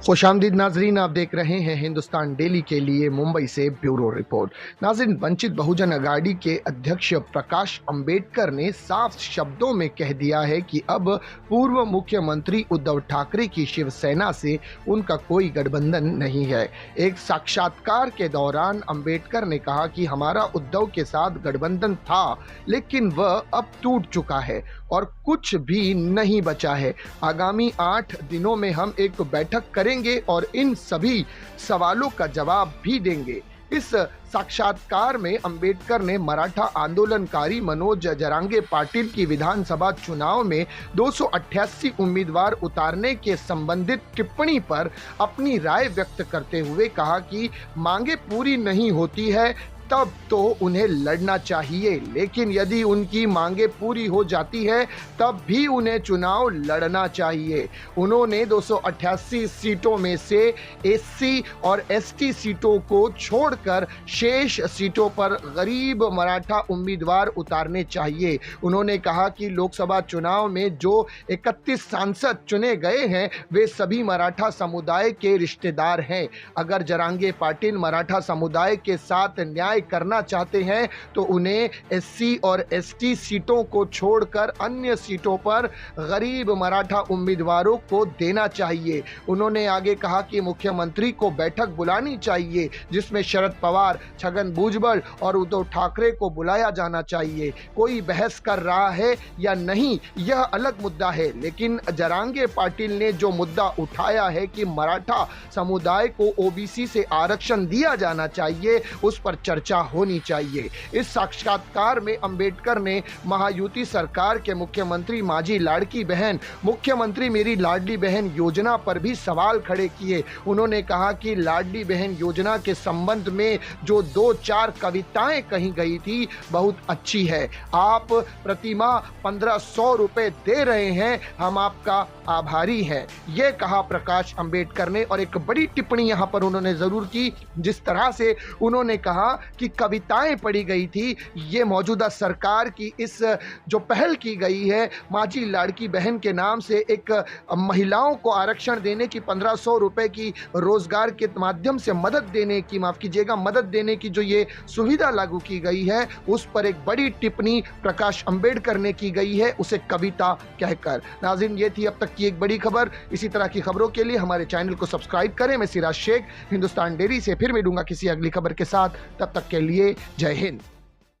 खुशामदीद नाजरीन, आप देख रहे हैं हिंदुस्तान डेली के लिए मुंबई से ब्यूरो रिपोर्ट। नाजरीन, वंचित बहुजन अघाड़ी के अध्यक्ष प्रकाश अंबेडकर ने साफ शब्दों में कह दिया है कि अब पूर्व मुख्यमंत्री उद्धव ठाकरे की शिवसेना से उनका कोई गठबंधन नहीं है। एक साक्षात्कार के दौरान अंबेडकर ने कहा कि हमारा उद्धव के साथ गठबंधन था, लेकिन वह अब टूट चुका है और कुछ भी नहीं बचा है। आगामी 8 दिनों में हम एक बैठक करेंगे और इन सभी सवालों का जवाब भी देंगे। इस साक्षात्कार में अंबेडकर ने मराठा आंदोलनकारी मनोज जरांगे पाटिल की विधानसभा चुनाव में 288 उम्मीदवार उतारने के संबंधित टिप्पणी पर अपनी राय व्यक्त करते हुए कहा कि मांगे पूरी नहीं होती है तब तो उन्हें लड़ना चाहिए, लेकिन यदि उनकी मांगे पूरी हो जाती है तब भी उन्हें चुनाव लड़ना चाहिए। उन्होंने 288 सीटों में से एससी और एसटी सीटों को छोड़कर शेष सीटों पर गरीब मराठा उम्मीदवार उतारने चाहिए। उन्होंने कहा कि लोकसभा चुनाव में जो 31 सांसद चुने गए हैं वे सभी मराठा समुदाय के रिश्तेदार हैं। अगर जरांगे पाटिल मराठा समुदाय के साथ न्याय करना चाहते हैं तो उन्हें एससी और एसटी सीटों को छोड़कर अन्य सीटों पर गरीब मराठा उम्मीदवारों को देना चाहिए। उन्होंने आगे कहा कि मुख्यमंत्री को बैठक बुलानी चाहिए जिसमें शरद पवार, छगन भुजबल और उद्धव ठाकरे को बुलाया जाना चाहिए। कोई बहस कर रहा है या नहीं यह अलग मुद्दा है, लेकिन जरांगे पाटिल ने जो मुद्दा उठाया है कि मराठा समुदाय को ओबीसी से आरक्षण दिया जाना चाहिए, उस पर चर्चा होनी चाहिए। इस साक्षात्कार में अंबेडकर ने महायुति सरकार के मुख्यमंत्री मांझी लाड़की बहन, मुख्यमंत्री मेरी लाडली बहन योजना पर भी सवाल खड़े किए। उन्होंने कहा कि लाडली बहन योजना के संबंध में जो 2-4 कविताएं कही गई थी बहुत अच्छी है। आप प्रतिमाह 1500 रुपए दे रहे हैं, हम आपका आभारी हैं, यह कहा प्रकाश अंबेडकर ने। और एक बड़ी टिप्पणी यहां पर उन्होंने जरूर की, जिस तरह से उन्होंने कहा कि कविताएं पढ़ी गई थी, ये मौजूदा सरकार की इस जो पहल की गई है मांझी लाड़की बहन के नाम से एक महिलाओं को आरक्षण देने की 1500 रुपए की रोजगार के माध्यम से मदद देने की, माफ कीजिएगा, मदद देने की जो ये सुविधा लागू की गई है, उस पर एक बड़ी टिप्पणी प्रकाश अंबेडकर ने की गई है, उसे कविता कहकर। नाज़रीन, ये थी अब तक की एक बड़ी खबर। इसी तरह की खबरों के लिए हमारे चैनल को सब्सक्राइब करें। मैं सिराज शेख, हिंदुस्तान डेली से फिर मिलूंगा किसी अगली खबर के साथ। तब तक के लिए जय हिंद।